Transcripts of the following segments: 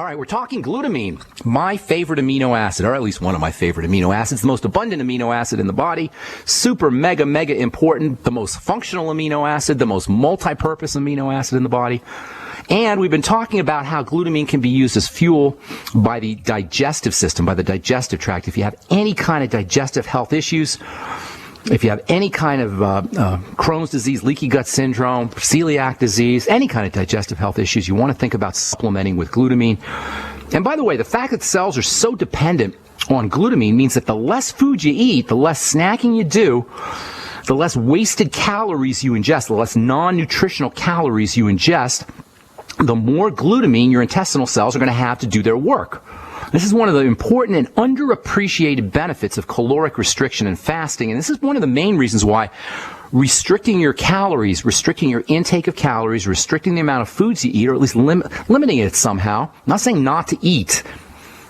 All right, we're talking glutamine, my favorite amino acid, or at least one of my favorite amino acids, the most abundant amino acid in the body, super mega important, the most functional amino acid, the most multi-purpose amino acid in the body. And we've been talking about how glutamine can be used as fuel by the digestive system, by the digestive tract. If you have any kind of digestive health issues, if you have any kind of Crohn's disease, leaky gut syndrome, celiac disease, any kind of digestive health issues, you want to think about supplementing with glutamine. And by the way, the fact that cells are so dependent on glutamine means that the less food you eat, the less snacking you do, the less wasted calories you ingest, the less non-nutritional calories you ingest, the more glutamine your intestinal cells are going to have to do their work. This is one of the important and underappreciated benefits of caloric restriction and fasting, and this is one of the main reasons why restricting your calories, restricting your intake of calories, restricting the amount of foods you eat, or at least limiting it somehow. I'm not saying not to eat.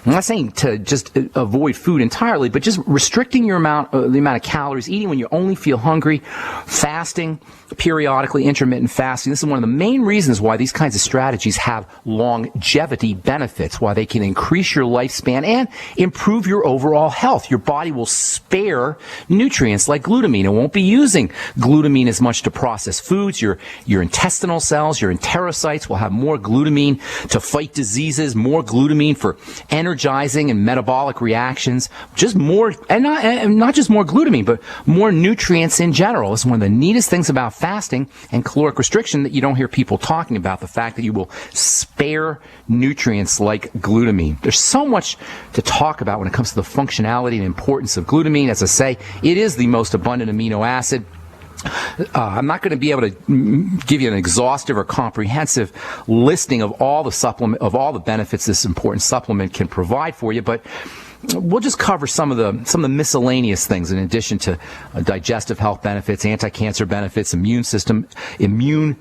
I'm not saying to just avoid food entirely, but just restricting your the amount of calories, eating when you only feel hungry, fasting, periodically, intermittent fasting. This is one of the main reasons why these kinds of strategies have longevity benefits, why they can increase your lifespan and improve your overall health. Your body will spare nutrients like glutamine. It won't be using glutamine as much to process foods. Your intestinal cells, your enterocytes will have more glutamine to fight diseases, more glutamine for energizing and metabolic reactions, just more, and not just more glutamine, but more nutrients in general. It's one of the neatest things about fasting and caloric restriction that you don't hear people talking about, the fact that you will spare nutrients like glutamine. There's so much to talk about when it comes to the functionality and importance of glutamine. As I say, it is the most abundant amino acid. I'm not going to be able to give you an exhaustive or comprehensive listing of all the benefits this important supplement can provide for you, but we'll just cover some of the miscellaneous things in addition to digestive health benefits, anti-cancer benefits, immune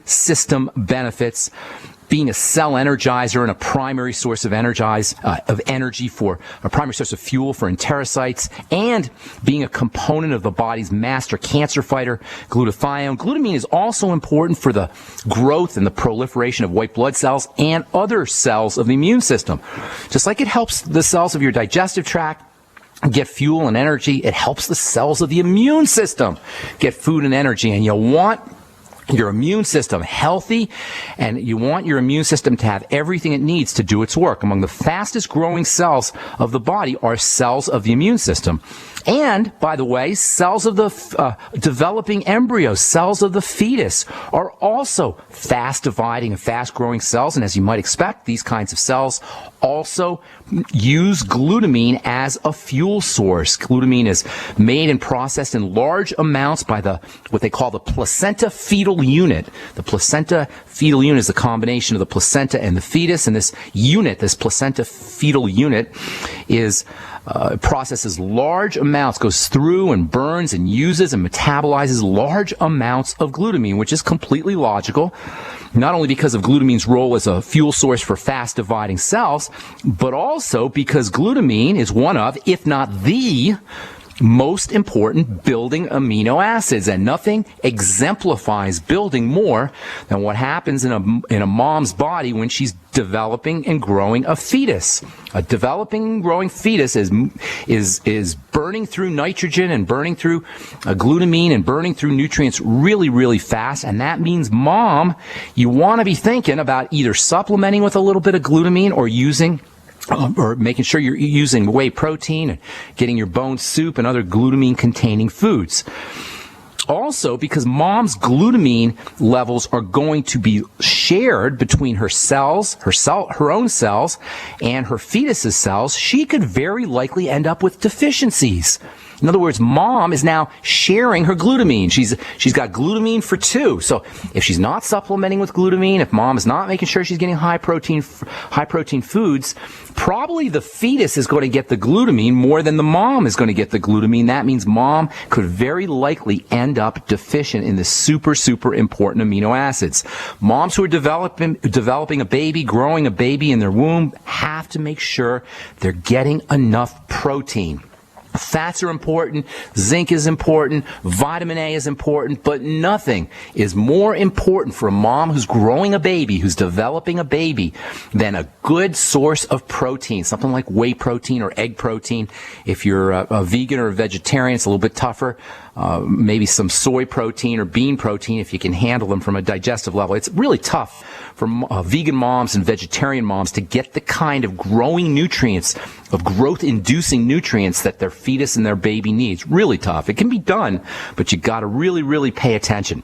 system benefits, being a cell energizer and a primary source of energy for a primary source of fuel for enterocytes, and being a component of the body's master cancer fighter, glutathione. Glutamine is also important for the growth and the proliferation of white blood cells and other cells of the immune system. Just like it helps the cells of your digestive tract get fuel and energy, it helps the cells of the immune system get food and energy. And you'll want your immune system healthy, and you want your immune system to have everything it needs to do its work. Among the fastest growing cells of the body are cells of the immune system. And, by the way, cells of the developing embryo, cells of the fetus, are also fast-dividing and fast-growing cells. And as you might expect, these kinds of cells also use glutamine as a fuel source. Glutamine is made and processed in large amounts by what they call the placenta fetal unit. The placenta fetal unit is a combination of the placenta and the fetus, and this placenta fetal unit processes large amounts, goes through and burns and uses and metabolizes large amounts of glutamine, which is completely logical, not only because of glutamine's role as a fuel source for fast-dividing cells, but also because glutamine is one of, if not the most important building amino acids, and nothing exemplifies building more than what happens in a mom's body when she's developing and growing a fetus. A developing and growing fetus is burning through nitrogen and burning through glutamine and burning through nutrients really, really fast, and that means, mom, you want to be thinking about either supplementing with a little bit of glutamine or making sure you're using whey protein and getting your bone soup and other glutamine-containing foods. Also, because mom's glutamine levels are going to be shared between her own cells, and her fetus's cells, she could very likely end up with deficiencies. In other words, mom is now sharing her glutamine. She's got glutamine for two. So if she's not supplementing with glutamine, if mom is not making sure she's getting high protein foods, probably the fetus is going to get the glutamine more than the mom is going to get the glutamine. That means mom could very likely end up deficient in the super, super important amino acids. Moms who are developing a baby, growing a baby in their womb, have to make sure they're getting enough protein. Fats are important, zinc is important, vitamin A is important, but nothing is more important for a mom who's growing a baby, who's developing a baby, than a good source of protein, something like whey protein or egg protein. If you're a vegan or a vegetarian, it's a little bit tougher. Maybe some soy protein or bean protein if you can handle them from a digestive level. It's really tough for vegan moms and vegetarian moms to get the kind of growing nutrients, of growth-inducing nutrients that their fetus and their baby needs. Really tough. It can be done, but you got to really, really pay attention.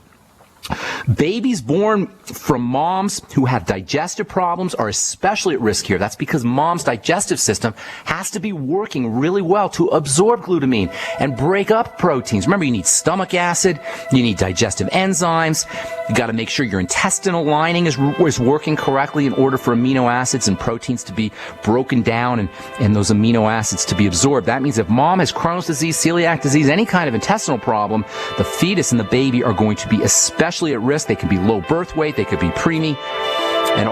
Babies born from moms who have digestive problems are especially at risk here. That's because mom's digestive system has to be working really well to absorb glutamine and break up proteins. Remember, you need stomach acid, you need digestive enzymes, you got to make sure your intestinal lining is working correctly in order for amino acids and proteins to be broken down and those amino acids to be absorbed. That means if mom has Crohn's disease, celiac disease, any kind of intestinal problem, the fetus and the baby are going to be especially at risk. They can be low birth weight, they could be preemie, and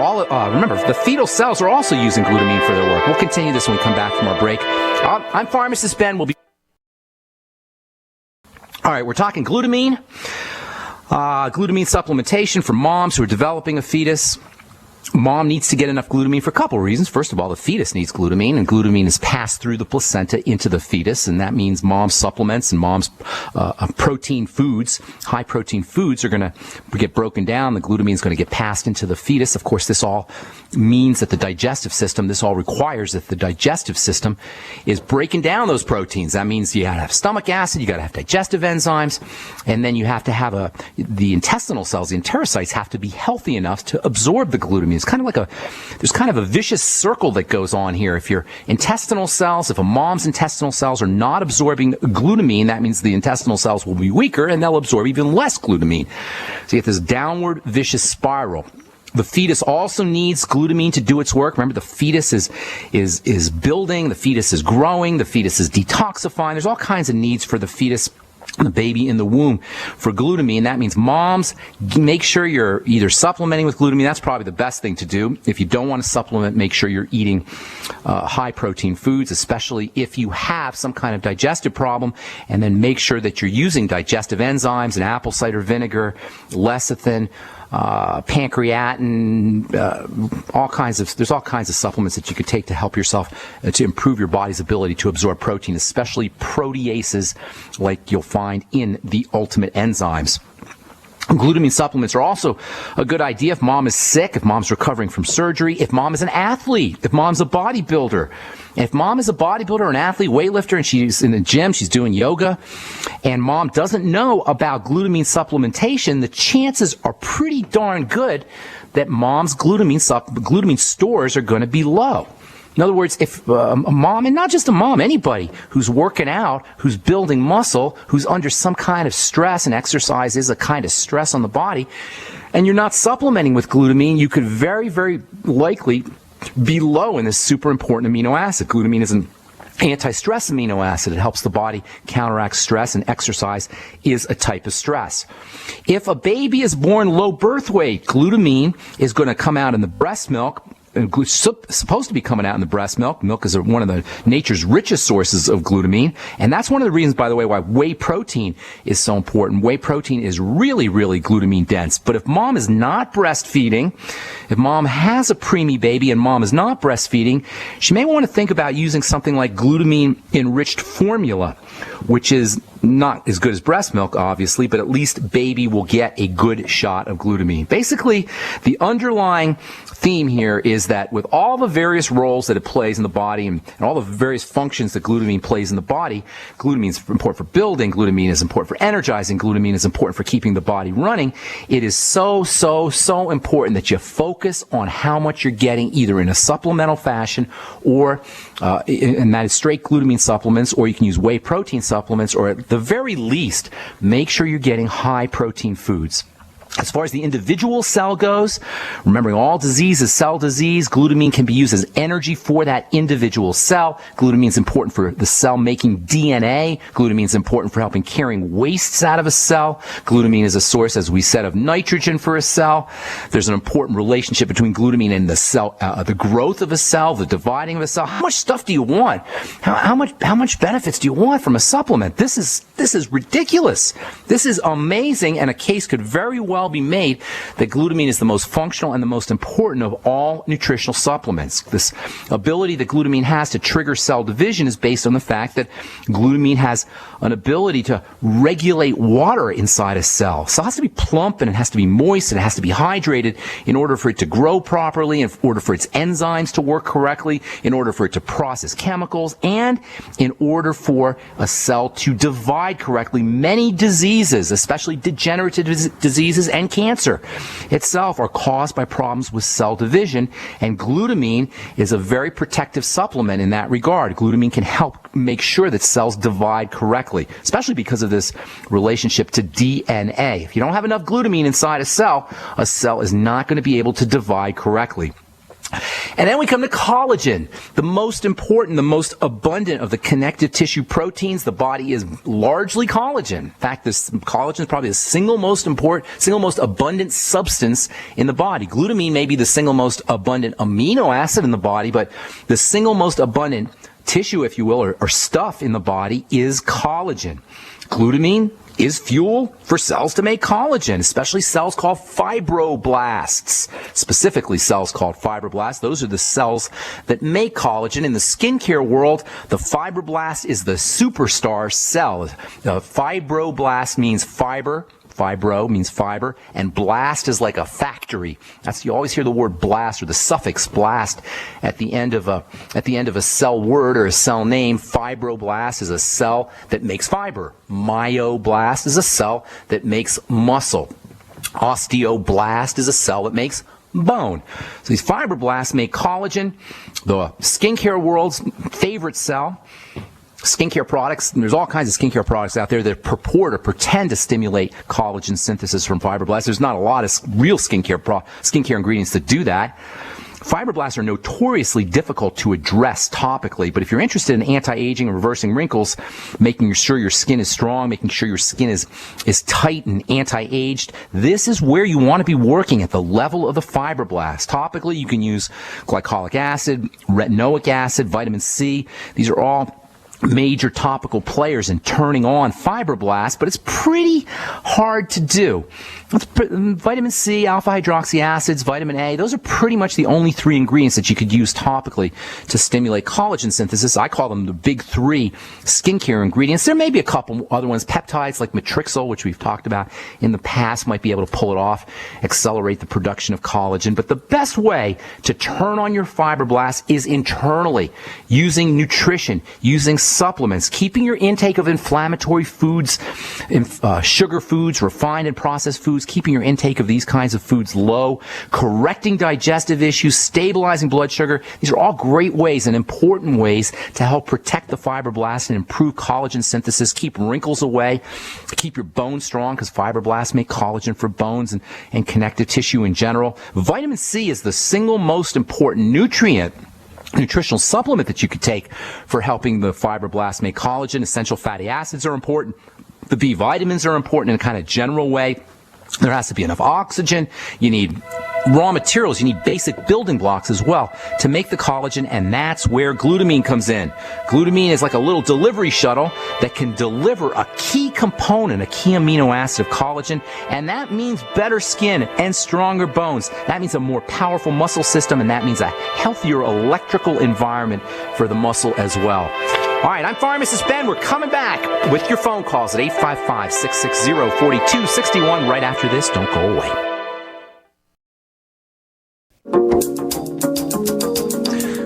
remember, the fetal cells are also using glutamine for their work. We'll continue this when we come back from our break. I'm Pharmacist Ben. We'll be all right. We're talking glutamine, glutamine supplementation for moms who are developing a fetus. Mom needs to get enough glutamine for a couple of reasons. First of all, the fetus needs glutamine, and glutamine is passed through the placenta into the fetus, and that means mom's supplements and mom's protein foods, high protein foods, are going to get broken down. The glutamine is going to get passed into the fetus. Of course, this all means that this all requires that the digestive system is breaking down those proteins. That means you got to have stomach acid, you got to have digestive enzymes, and then you have to have the intestinal cells, the enterocytes, have to be healthy enough to absorb the glutamine. It's kind of like there's kind of a vicious circle that goes on here. If if a mom's intestinal cells are not absorbing glutamine, that means the intestinal cells will be weaker and they'll absorb even less glutamine. So you get this downward vicious spiral. The fetus also needs glutamine to do its work. Remember, the fetus is building, the fetus is growing, the fetus is detoxifying. There's all kinds of needs for the fetus, the baby in the womb, for glutamine. That means moms, make sure you're either supplementing with glutamine. That's probably the best thing to do. If you don't want to supplement, make sure you're eating high protein foods, especially if you have some kind of digestive problem, and then make sure that you're using digestive enzymes and apple cider vinegar, lecithin, pancreatin, there's all kinds of supplements that you could take to help yourself to improve your body's ability to absorb protein, especially proteases like you'll find in the ultimate enzymes. Glutamine supplements are also a good idea if mom is sick, if mom's recovering from surgery, if mom is an athlete, if mom's a bodybuilder. If mom is a bodybuilder or an athlete, weightlifter, and she's in the gym, she's doing yoga, and mom doesn't know about glutamine supplementation, the chances are pretty darn good that mom's glutamine stores are going to be low. In other words, if a mom, and not just a mom, anybody who's working out, who's building muscle, who's under some kind of stress, and exercise is a kind of stress on the body, and you're not supplementing with glutamine, you could very, very likely be low in this super important amino acid. Glutamine is an anti-stress amino acid. It helps the body counteract stress, and exercise is a type of stress. If a baby is born low birth weight, glutamine is going to come out in the breast milk. It's supposed to be coming out in the breast milk. Milk is one of the nature's richest sources of glutamine, and that's one of the reasons, by the way, why whey protein is so important. Whey protein is really, really glutamine dense. But if mom is not breastfeeding, if mom has a preemie baby and mom is not breastfeeding, she may want to think about using something like glutamine-enriched formula, which is not as good as breast milk, obviously, but at least baby will get a good shot of glutamine. Basically, the underlying theme here is that with all the various roles that it plays in the body and all the various functions that glutamine plays in the body, glutamine is important for building, glutamine is important for energizing, glutamine is important for keeping the body running. It is so, so, so important that you focus on how much you're getting, either in a supplemental fashion or, and that is straight glutamine supplements, or you can use whey protein supplements, or at the very least, make sure you're getting high protein foods. As far as the individual cell goes, remembering all disease is cell disease, glutamine can be used as energy for that individual cell. Glutamine is important for the cell making DNA. Glutamine is important for helping carrying wastes out of a cell. Glutamine is a source, as we said, of nitrogen for a cell. There's an important relationship between glutamine and the cell, the growth of a cell, the dividing of a cell. How much stuff do you want? How much benefits do you want from a supplement? This is ridiculous. This is amazing, and a case could very well be made that glutamine is the most functional and the most important of all nutritional supplements. This ability that glutamine has to trigger cell division is based on the fact that glutamine has an ability to regulate water inside a cell. So it has to be plump, and it has to be moist, and it has to be hydrated in order for it to grow properly, in order for its enzymes to work correctly, in order for it to process chemicals, and in order for a cell to divide correctly. Many diseases, especially degenerative diseases and cancer itself, are caused by problems with cell division, and glutamine is a very protective supplement in that regard. Glutamine can help make sure that cells divide correctly, especially because of this relationship to DNA. If you don't have enough glutamine inside a cell is not going to be able to divide correctly. And then we come to collagen, the most important, the most abundant of the connective tissue proteins. The body is largely collagen. In fact, this collagen is probably the single most abundant substance in the body. Glutamine may be the single most abundant amino acid in the body, but the single most abundant tissue, if you will, or stuff in the body is collagen. Glutamine is fuel for cells to make collagen, especially cells called fibroblasts. Specifically, cells called fibroblasts. Those are the cells that make collagen. In the skincare world, the fibroblast is the superstar cell. Fibroblast means fiber. Fibro means fiber, and blast is like a factory. You always hear the word blast or the suffix blast at the end of a cell word or a cell name. Fibroblast is a cell that makes fiber. Myoblast is a cell that makes muscle. Osteoblast is a cell that makes bone. So these fibroblasts make collagen. The skincare world's favorite cell. Skincare products, and there's all kinds of skincare products out there that purport or pretend to stimulate collagen synthesis from fibroblasts. There's not a lot of real skincare ingredients that do that. Fibroblasts are notoriously difficult to address topically, but if you're interested in anti-aging and reversing wrinkles, making sure your skin is strong, making sure your skin is tight and anti-aged, this is where you want to be working, at the level of the fibroblast. Topically, you can use glycolic acid, retinoic acid, vitamin C. These are all major topical players in turning on fibroblasts, but it's pretty hard to do. Vitamin C, alpha hydroxy acids, vitamin A, those are pretty much the only three ingredients that you could use topically to stimulate collagen synthesis. I call them the big three skincare ingredients. There may be a couple other ones. Peptides like matrixyl, which we've talked about in the past, might be able to pull it off, accelerate the production of collagen. But the best way to turn on your fibroblasts is internally, using nutrition, using supplements, keeping your intake of inflammatory foods, sugar foods, refined and processed foods, keeping your intake of these kinds of foods low, correcting digestive issues, stabilizing blood sugar. These are all great ways and important ways to help protect the fibroblasts and improve collagen synthesis, keep wrinkles away, keep your bones strong, because fibroblasts make collagen for bones and connective tissue in general. Vitamin C is the single most important nutritional supplement that you could take for helping the fibroblasts make collagen. Essential fatty acids are important. The B vitamins are important in a kind of general way. There has to be enough oxygen. You need raw materials. You need basic building blocks as well to make the collagen, and that's where glutamine comes in. Glutamine is like a little delivery shuttle that can deliver a key component, a key amino acid of collagen, and that means better skin and stronger bones. That means a more powerful muscle system, and that means a healthier electrical environment for the muscle as well. All right, I'm Pharmacist Ben. We're coming back with your phone calls at 855-660-4261 right after this. Don't go away.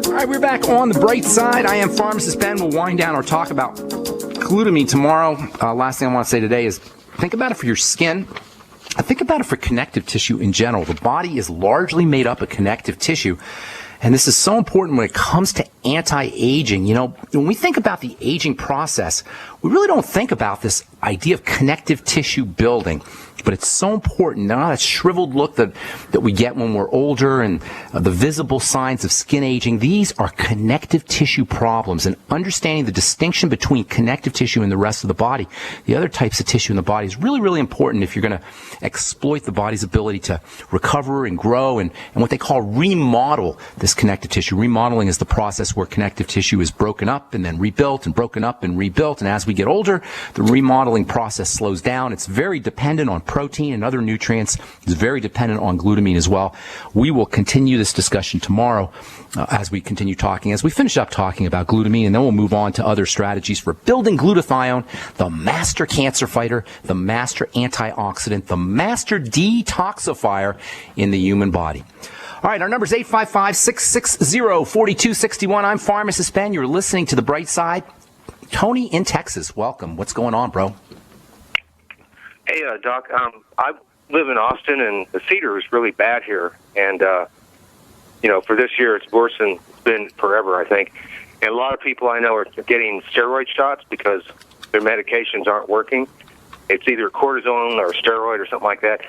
All right, we're back on the bright side. I am Pharmacist Ben. We'll wind down our talk about glutamine tomorrow. Last thing I want to say today is think about it for your skin. Think about it for connective tissue in general. The body is largely made up of connective tissue. And this is so important when it comes to anti-aging. You know, when we think about the aging process, we really don't think about this idea of connective tissue building. But it's so important. Now, that shriveled look that we get when we're older and the visible signs of skin aging, these are connective tissue problems. And understanding the distinction between connective tissue and the rest of the body, the other types of tissue in the body, is really, really important if you're going to exploit the body's ability to recover and grow and what they call remodel this connective tissue. Remodeling is the process where connective tissue is broken up and then rebuilt and broken up and rebuilt. And as we get older, the remodeling process slows down. It's very dependent on protein and other nutrients. It's very dependent on glutamine as well. We will continue this discussion tomorrow as we continue talking, as we finish up talking about glutamine, and then we'll move on to other strategies for building glutathione, the master cancer fighter, the master antioxidant, the master detoxifier in the human body. All right, our number is 855-660-4261. I'm Pharmacist Ben. You're listening to The Bright Side. Tony in Texas, welcome. What's going on, bro? Hey, Doc, I live in Austin, and the cedar is really bad here. And, for this year, it's worse than it's been forever, I think. And a lot of people I know are getting steroid shots because their medications aren't working. It's either cortisone or steroid or something like that.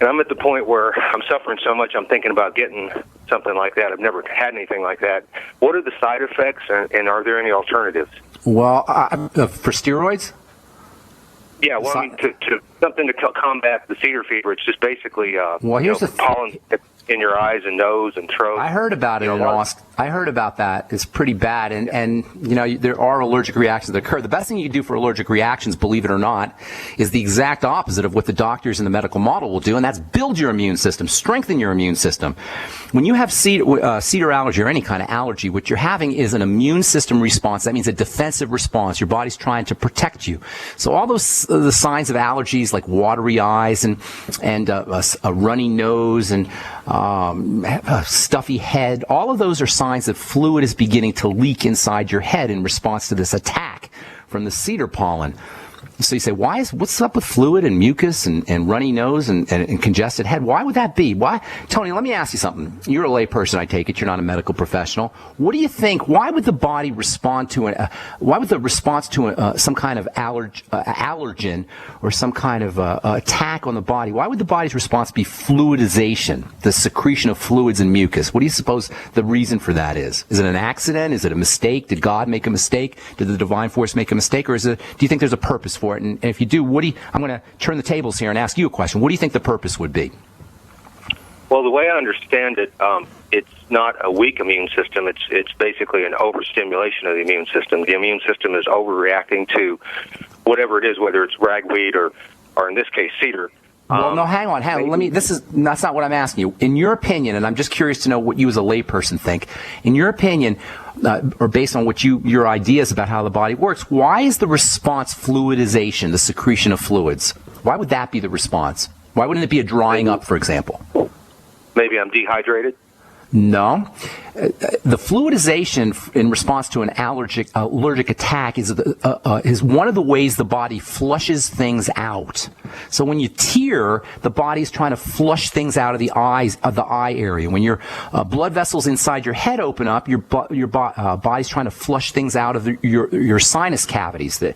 And I'm at the point where I'm suffering so much, I'm thinking about getting something like that. I've never had anything like that. What are the side effects, and are there any alternatives? Well, for steroids? Yeah, well, I mean, to something to combat the cedar fever. It's just basically pollen in your eyes and nose and throat. I heard about it in Austin. I heard about that. It's pretty bad, and there are allergic reactions that occur. The best thing you can do for allergic reactions, believe it or not, is the exact opposite of what the doctors in the medical model will do, and that's build your immune system, strengthen your immune system. When you have cedar allergy or any kind of allergy, what you're having is an immune system response. That means a defensive response. Your body's trying to protect you. So all those the signs of allergies like watery eyes and a runny nose and a stuffy head, all of those are signs that fluid is beginning to leak inside your head in response to this attack from the cedar pollen. So you say, what's up with fluid and mucus and runny nose and congested head? Why would that be? Why, Tony, let me ask you something. You're a lay person, I take it. You're not a medical professional. What do you think? Why would the body respond to some kind of allergen or some kind of attack on the body? Why would the body's response be fluidization, the secretion of fluids and mucus? What do you suppose the reason for that is? Is it an accident? Is it a mistake? Did God make a mistake? Did the divine force make a mistake? Or do you think there's a purpose for it? And if you do, I'm going to turn the tables here and ask you a question. What do you think the purpose would be? Well, the way I understand it, it's not a weak immune system. It's basically an overstimulation of the immune system. The immune system is overreacting to whatever it is, whether it's ragweed or in this case, cedar. Well, no, hang on. That's not what I'm asking you. In your opinion, and I'm just curious to know what you as a layperson think. In your opinion, or based on what your ideas about how the body works, why is the response fluidization, the secretion of fluids? Why would that be the response? Why wouldn't it be a drying up, for example? Maybe I'm dehydrated. No. The fluidization in response to an allergic attack is one of the ways the body flushes things out. So when you tear, the body's trying to flush things out of the eye area. When your blood vessels inside your head open up, your body's trying to flush things out of your sinus cavities, the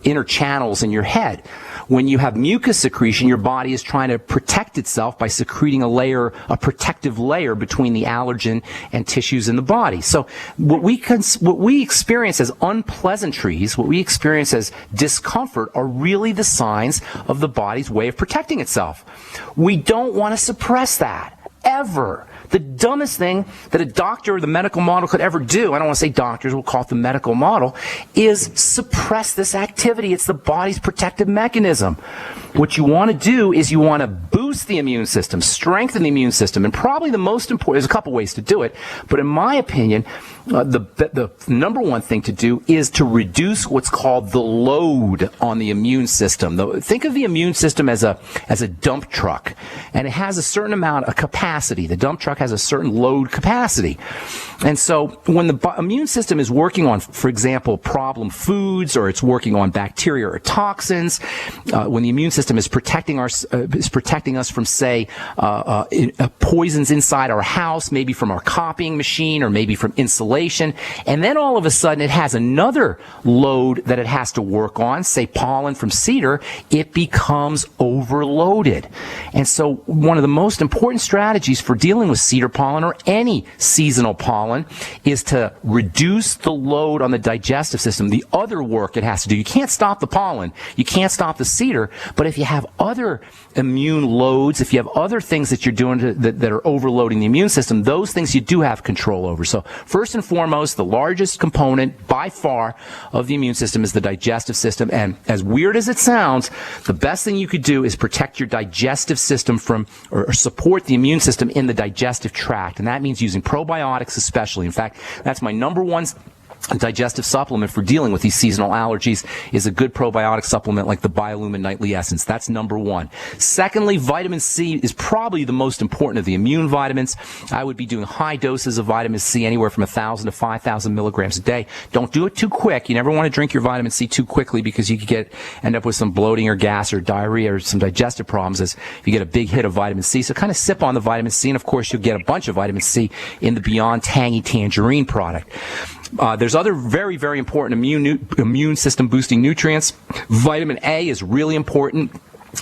inner channels in your head. When you have mucus secretion, your body is trying to protect itself by secreting a protective layer between the allergen and tissues in the body. So what we experience as unpleasantries, what we experience as discomfort, are really the signs of the body's way of protecting itself. We don't want to suppress that, ever. The dumbest thing that a doctor or the medical model could ever do, I don't want to say doctors, we'll call it the medical model, is suppress this activity. It's the body's protective mechanism. What you want to do is you want to boost the immune system, strengthen the immune system, and probably the most important, there's a couple ways to do it, but in my opinion, the number one thing to do is to reduce what's called the load on the immune system. Think of the immune system as a dump truck, and it has a certain amount of capacity. The dump truck has a certain load capacity. And so when the immune system is working on, for example, problem foods, or it's working on bacteria or toxins, when the immune system is protecting us from, say, poisons inside our house, maybe from our copying machine or maybe from insulation, and then all of a sudden it has another load that it has to work on, say pollen from cedar, it becomes overloaded. And so one of the most important strategies for dealing with cedar pollen or any seasonal pollen is to reduce the load on the digestive system, the other work it has to do. You can't stop the pollen, you can't stop the cedar, but if you have other immune loads, if you have other things that you're doing that are overloading the immune system, those things you do have control over. So first and foremost, the largest component by far of the immune system is the digestive system, and as weird as it sounds, the best thing you could do is protect your digestive system from, or support the immune system in the digestive tract, and that means using probiotics especially. In fact, that's my number one digestive supplement for dealing with these seasonal allergies is a good probiotic supplement like the Biolumin Nightly Essence. That's number one. Secondly, vitamin C is probably the most important of the immune vitamins. I would be doing high doses of vitamin C, anywhere from 1,000 to 5,000 milligrams a day. Don't do it too quick. You never want to drink your vitamin C too quickly because you could end up with some bloating or gas or diarrhea or some digestive problems as you get a big hit of vitamin C. So kind of sip on the vitamin C, and of course you'll get a bunch of vitamin C in the Beyond Tangy Tangerine product. There's other very, very important immune system boosting nutrients. Vitamin A is really important.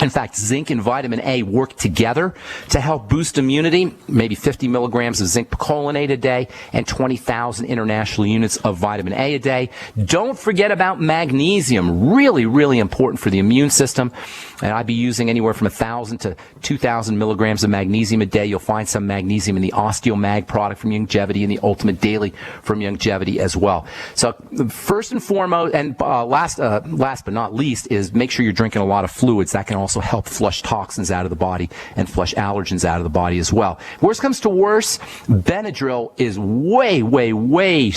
In fact, zinc and vitamin A work together to help boost immunity, maybe 50 milligrams of zinc picolinate a day and 20,000 international units of vitamin A a day. Don't forget about magnesium, really, really important for the immune system. And I'd be using anywhere from 1,000 to 2,000 milligrams of magnesium a day. You'll find some magnesium in the OsteoMag product from Youngevity and the Ultimate Daily from Youngevity as well. So first and foremost, and last but not least, is make sure you're drinking a lot of fluids. That can also help flush toxins out of the body and flush allergens out of the body as well. Worst comes to worse, Benadryl is way, way, way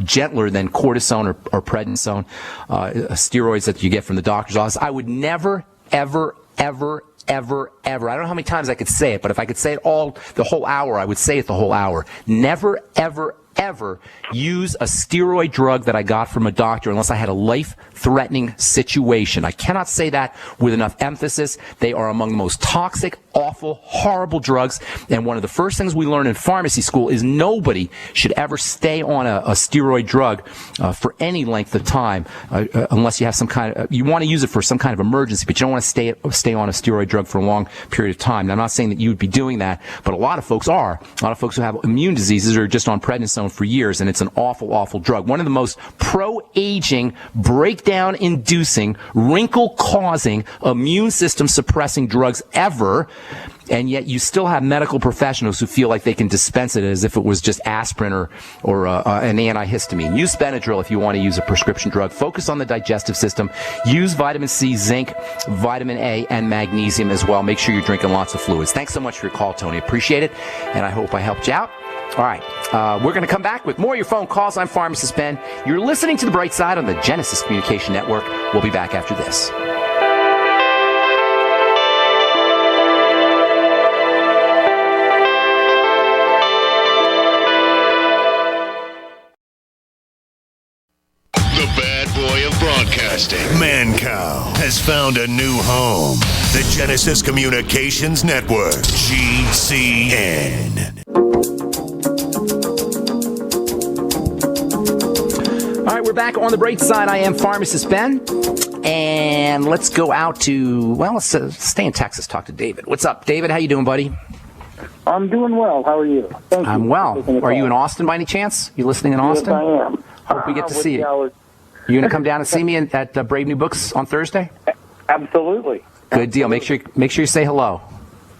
gentler than cortisone or prednisone, steroids that you get from the doctor's office. I would never, ever, ever, ever, ever, I don't know how many times I could say it, but if I could say it the whole hour, I would say it the whole hour. Never, ever, ever use a steroid drug that I got from a doctor unless I had a life-threatening situation. I cannot say that with enough emphasis. They are among the most toxic, awful, horrible drugs, and one of the first things we learn in pharmacy school is nobody should ever stay on a steroid drug for any length of time unless you have some kind of, you want to use it for some kind of emergency, but you don't want to stay on a steroid drug for a long period of time. Now, I'm not saying that you would be doing that, but a lot of folks are. A lot of folks who have immune diseases are just on prednisone for years, and it's an awful, awful drug. One of the most pro-aging, breakdown-inducing, wrinkle-causing, immune system-suppressing drugs ever, and yet you still have medical professionals who feel like they can dispense it as if it was just aspirin or an antihistamine. Use Benadryl if you want to use a prescription drug. Focus on the digestive system. Use vitamin C, zinc, vitamin A, and magnesium as well. Make sure you're drinking lots of fluids. Thanks so much for your call, Tony. Appreciate it, and I hope I helped you out. All right, we're going to come back with more of your phone calls. I'm Pharmacist Ben. You're listening to The Bright Side on the Genesis Communication Network. We'll be back after this. The bad boy of broadcasting, Mancow, has found a new home. The Genesis Communications Network, GCN. All right, we're back on The Bright Side. I am Pharmacist Ben. And let's go out to, well, let's stay in Texas, talk to David. What's up, David? How you doing, buddy? I'm doing well. How are you? Thank you. I'm well. Are you in Austin by any chance? You listening in Austin? Yes, I am. Hope we get to see you. You going to come down and see me at Brave New Books on Thursday? Absolutely. Good deal. Make sure you say hello.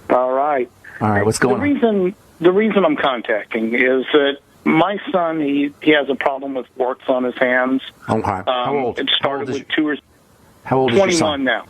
All right. All right. What's going on? The reason I'm contacting is that my son, he has a problem with warts on his hands. Okay. How old? It started with How old is your son? 21 now.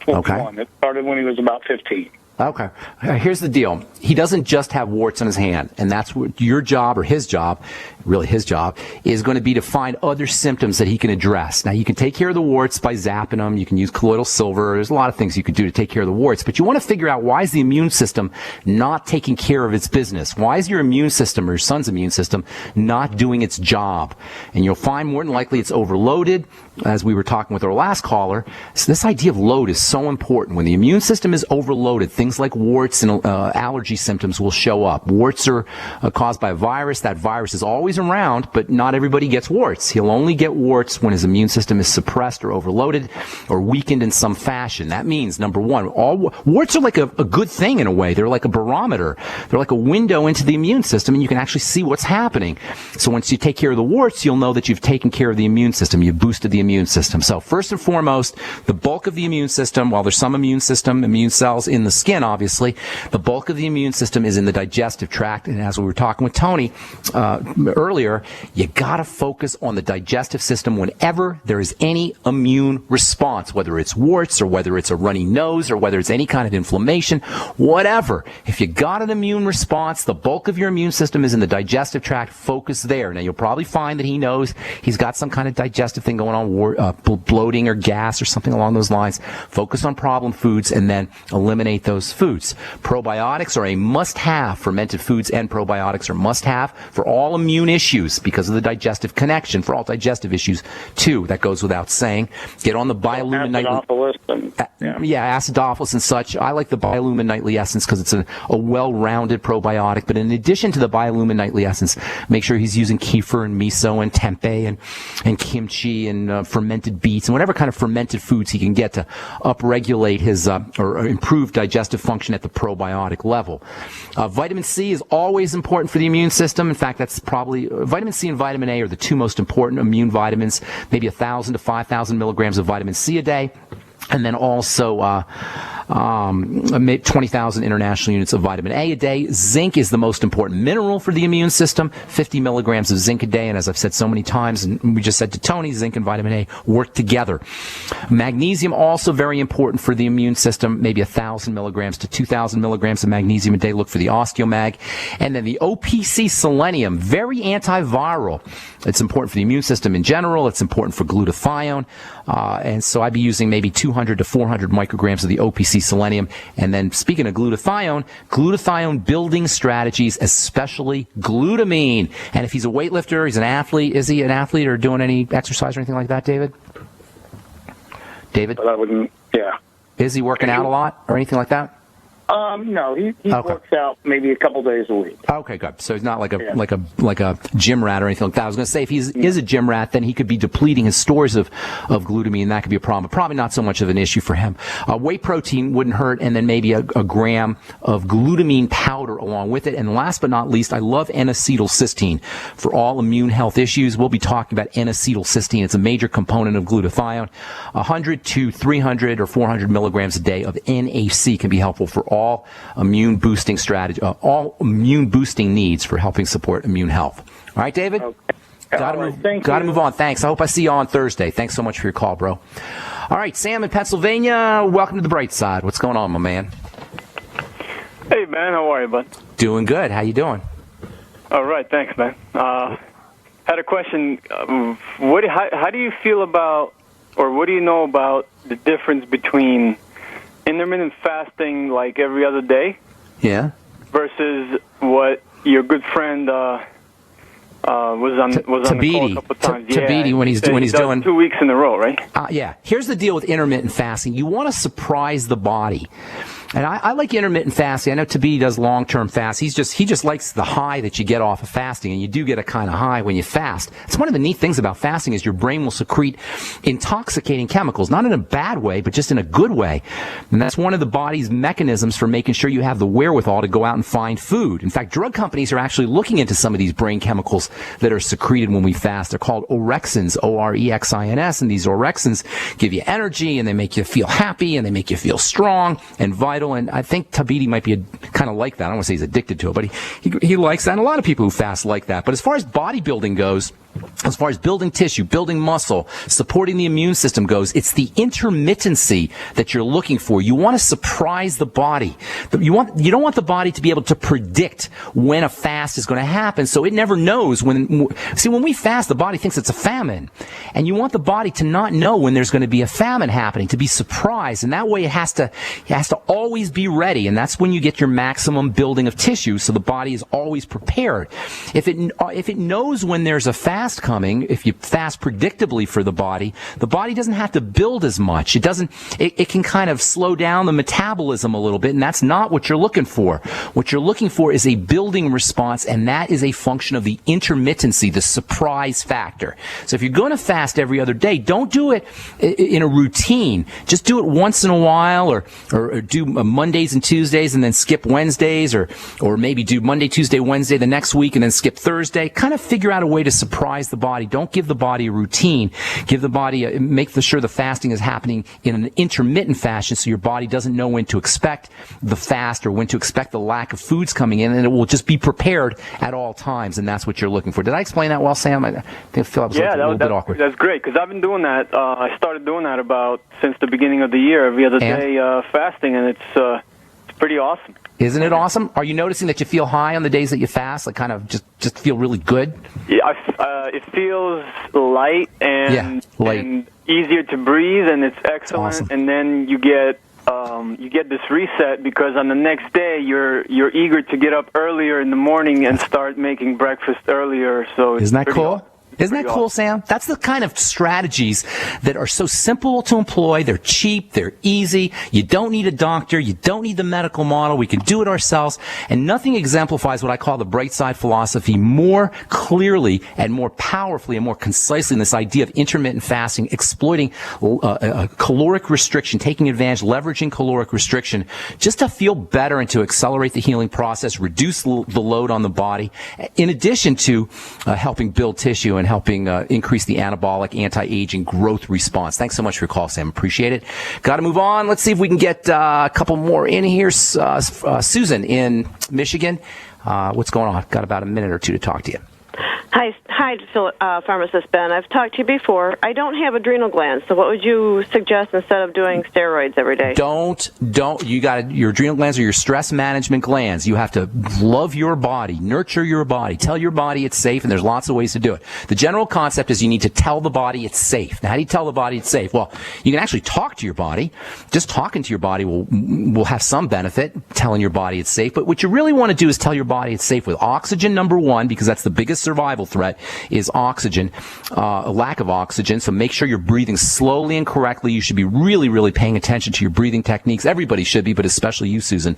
21. Okay. It started when he was about 15. Okay. Here's the deal. He doesn't just have warts on his hand, and that's what your job or his job really his job, is going to be to find other symptoms that he can address. Now, you can take care of the warts by zapping them. You can use colloidal silver. There's a lot of things you could do to take care of the warts. But you want to figure out, why is the immune system not taking care of its business? Why is your immune system, or your son's immune system, not doing its job? And you'll find more than likely it's overloaded, as we were talking with our last caller. So this idea of load is so important. When the immune system is overloaded, things like warts and allergy symptoms will show up. Warts are caused by a virus. That virus is always around, but not everybody gets warts. He'll only get warts when his immune system is suppressed or overloaded or weakened in some fashion. That means, number one, all warts are like a good thing in a way. They're like a barometer. They're like a window into the immune system, and you can actually see what's happening. So once you take care of the warts, you'll know that you've taken care of the immune system. You've boosted the immune system. So first and foremost, the bulk of the immune system, while there's some immune cells in the skin, obviously, the bulk of the immune system is in the digestive tract. And as we were talking with Tony earlier, you got to focus on the digestive system whenever there is any immune response, whether it's warts or whether it's a runny nose or whether it's any kind of inflammation, whatever. If you got an immune response, the bulk of your immune system is in the digestive tract. Focus there. Now, you'll probably find that he knows he's got some kind of digestive thing going on, bloating or gas or something along those lines. Focus on problem foods and then eliminate those foods. Probiotics are a must-have. Fermented foods and probiotics are must-have for all immune issues because of the digestive connection. For all digestive issues, too. That goes without saying. Get on the Biolumin Nightly. Acidophilus and such. I like the Biolumin Nightly Essence because it's a well-rounded probiotic. But in addition to the Biolumin Nightly Essence, make sure he's using kefir and miso and tempeh and kimchi and fermented beets and whatever kind of fermented foods he can get to upregulate his or improve digestive function at the probiotic level. Vitamin C is always important for the immune system. In fact, that's probably vitamin C and vitamin A are the two most important immune vitamins. Maybe 1,000 to 5,000 milligrams of vitamin C a day. And then also 20,000 international units of vitamin A a day. Zinc is the most important mineral for the immune system. 50 milligrams of zinc a day. And as I've said so many times, and we just said to Tony, zinc and vitamin A work together. Magnesium also very important for the immune system. Maybe 1,000 milligrams to 2,000 milligrams of magnesium a day. Look for the osteomag. And then the OPC selenium, very antiviral. It's important for the immune system in general. It's important for glutathione. And so I'd be using maybe 200 to 400 micrograms of the OPC selenium. And then speaking of glutathione building strategies, especially glutamine. And if he's a weightlifter, he's an athlete. Is he an athlete or doing any exercise or anything like that, David? But I wouldn't, yeah. Is he working out a lot or anything like that? No, he works out maybe a couple days a week. Okay, good. So he's not like a gym rat or anything like that. I was going to say if he is a gym rat, then he could be depleting his stores of glutamine, and that could be a problem. But probably not so much of an issue for him. Whey protein wouldn't hurt, and then maybe a gram of glutamine powder along with it. And last but not least, I love N-acetylcysteine for all immune health issues. We'll be talking about N-acetylcysteine. It's a major component of glutathione. 100 to 300 or 400 milligrams a day of NAC can be helpful for all immune boosting all immune boosting needs for helping support immune health. All right, David? Okay. Got to move on. Thanks. I hope I see you on Thursday. Thanks so much for your call, bro. All right, Sam in Pennsylvania, welcome to the bright side. What's going on, my man? Hey, man. How are you, bud? Doing good. How you doing? All right. Thanks, man. Had a question. How do you feel about, or what do you know about the difference between intermittent fasting like every other day, versus what your good friend was on the call a couple of times. Tabidi when he's doing 2 weeks in a row, right? Here's the deal with intermittent fasting. You want to surprise the body. And I like intermittent fasting. I know Tabidi does long-term fast. He just likes the high that you get off of fasting, and you do get a kind of high when you fast. It's one of the neat things about fasting is your brain will secrete intoxicating chemicals, not in a bad way, but just in a good way. And that's one of the body's mechanisms for making sure you have the wherewithal to go out and find food. In fact, drug companies are actually looking into some of these brain chemicals that are secreted when we fast. They're called orexins, O-R-E-X-I-N-S, and these orexins give you energy, and they make you feel happy, and they make you feel strong and vital. And I think Tabidi might be kind of like that. I don't want to say he's addicted to it, but he likes that. And a lot of people who fast like that. But as far as bodybuilding goes, as far as building tissue, building muscle, supporting the immune system goes, it's the intermittency that you're looking for. You want to surprise the body. You don't want the body to be able to predict when a fast is going to happen, so it never knows when. See, when we fast, the body thinks it's a famine, and you want the body to not know when there's going to be a famine happening, to be surprised, and that way it has to always be ready, and that's when you get your maximum building of tissue, so the body is always prepared. If it knows when there's a fast coming, if you fast predictably for the body doesn't have to build as much. It can kind of slow down the metabolism a little bit, and that's not what you're looking for. What you're looking for is a building response, and that is a function of the intermittency, the surprise factor. So if you're going to fast every other day, don't do it in a routine. Just do it once in a while, or do Mondays and Tuesdays and then skip Wednesdays, or maybe do Monday, Tuesday, Wednesday the next week and then skip Thursday. Kind of figure out a way to surprise the body. Don't give the body a routine. Give the body, make sure the fasting is happening in an intermittent fashion so your body doesn't know when to expect the fast or when to expect the lack of foods coming in, and it will just be prepared at all times, and that's what you're looking for. Did I explain that well, Sam? I think I feel I was a little bit awkward. That's great, because I've been doing that. I started doing that about since the beginning of the year, every other day fasting, and it's pretty awesome. Isn't it awesome? Are you noticing that you feel high on the days that you fast, like kind of just feel really good? Yeah, it feels light and easier to breathe, and it's excellent. Awesome. And then you get this reset, because on the next day you're eager to get up earlier in the morning and start making breakfast earlier. So isn't that cool? Isn't that cool, Sam? That's the kind of strategies that are so simple to employ. They're cheap. They're easy. You don't need a doctor. You don't need the medical model. We can do it ourselves. And nothing exemplifies what I call the bright side philosophy more clearly and more powerfully and more concisely in this idea of intermittent fasting, exploiting caloric restriction, taking advantage, leveraging caloric restriction, just to feel better and to accelerate the healing process, reduce the load on the body, in addition to helping build tissue and helping increase the anabolic, anti-aging growth response. Thanks so much for your call, Sam. Appreciate it. Got to move on. Let's see if we can get a couple more in here. Susan in Michigan. What's going on? Got about a minute or two to talk to you. Hi, Pharmacist Ben. I've talked to you before. I don't have adrenal glands, so what would you suggest instead of doing steroids every day? Don't. Your adrenal glands are your stress management glands. You have to love your body, nurture your body, tell your body it's safe, and there's lots of ways to do it. The general concept is you need to tell the body it's safe. Now, how do you tell the body it's safe? Well, you can actually talk to your body. Just talking to your body will have some benefit, telling your body it's safe. But what you really want to do is tell your body it's safe with oxygen, number one, because that's the biggest survival threat, is oxygen, a lack of oxygen. So make sure you're breathing slowly and correctly. You should be really, really paying attention to your breathing techniques. Everybody should be, but especially you, Susan.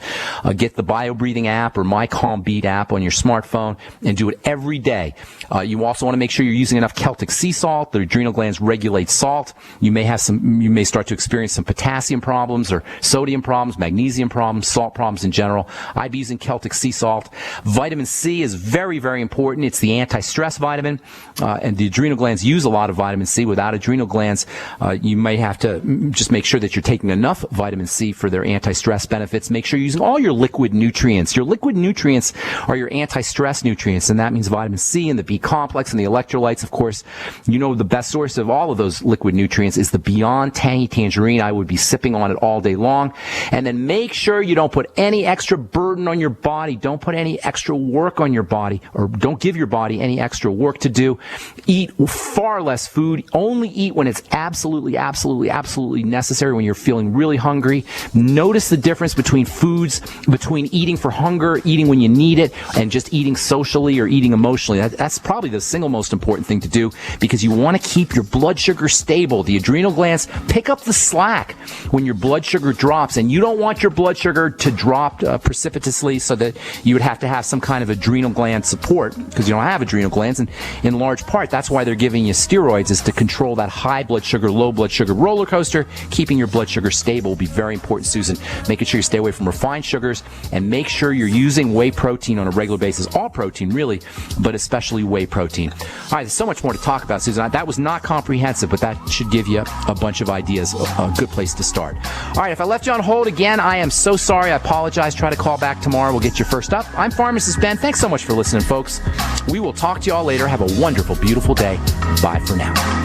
Get the BioBreathing app or My Calm Beat app on your smartphone and do it every day. You also want to make sure you're using enough Celtic sea salt. The adrenal glands regulate salt. You may start to experience some potassium problems or sodium problems, magnesium problems, salt problems in general. I've been using Celtic sea salt. Vitamin C is very, very important. It's the anti-stress vitamin, and the adrenal glands use a lot of vitamin C. Without adrenal glands, you may have to just make sure that you're taking enough vitamin C for their anti-stress benefits. Make sure you're using all your liquid nutrients. Your liquid nutrients are your anti-stress nutrients, and that means vitamin C and the B complex and the electrolytes. Of course, you know the best source of all of those liquid nutrients is the Beyond Tangy Tangerine. I would be sipping on it all day long. And then make sure you don't put any extra burden on your body. Don't put any extra work on your body, or don't give your body any extra work to do. Eat far less food. Only eat when it's absolutely necessary, when you're feeling really hungry. Notice the difference between foods, between eating for hunger, eating when you need it, and just eating socially or eating emotionally. That's probably the single most important thing to do, because you want to keep your blood sugar stable. The adrenal glands pick up the slack when your blood sugar drops, and you don't want your blood sugar to drop precipitously, so that you would have to have some kind of adrenal gland support, because you don't have adrenal glands. And in large part, that's why they're giving you steroids, is to control that high blood sugar, low blood sugar roller coaster. Keeping your blood sugar stable will be very important, Susan. Making sure you stay away from refined sugars, and make sure you're using whey protein on a regular basis. All protein, really, but especially whey protein. All right, there's so much more to talk about, Susan. That was not comprehensive, but that should give you a bunch of ideas, a good place to start. All right, if I left you on hold again, I am so sorry. I apologize. Try to call back tomorrow. We'll get you first up. I'm Pharmacist Ben. Thanks so much for listening, folks. We We will talk to y'all later. Have a wonderful, beautiful day. Bye for now.